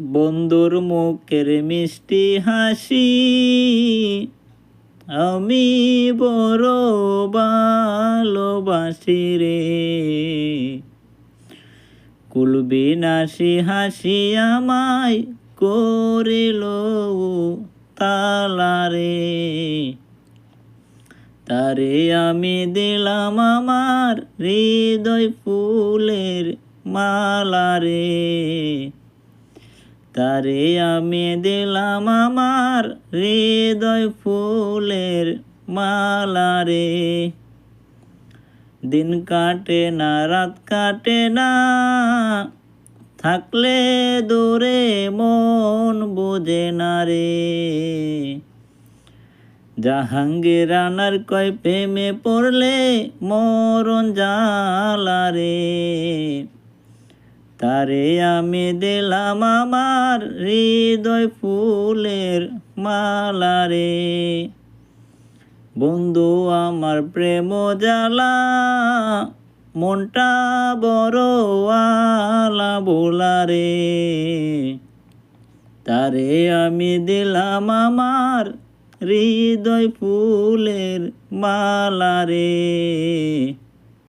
বন্ধুর মুখের মিষ্টি হাসি আমি বড় ভালোবাসি রে। কুলবিনাশী হাসি আমায় করিল তালারে। তারে আমি দিলাম আমার হৃদয় ফুলের মালারে। তারে আমি দিলাম আমার হৃদয় ফুলের মালারে। দিন কাটে না রাত কাটে না, থাকলে দূরে মন বোঝে না রে। জাহাঙ্গীর রানার কয় প্রেমে পড়লে মরণ জ্বালা রে। তারে আমি দিলাম আমার হৃদয় ফুলের মালারে। বন্ধু আমার প্রেম জ্বালা মনটা বড় আলা বোলা রে। তারে আমি দিলাম আমার হৃদয় ফুলের মালারে।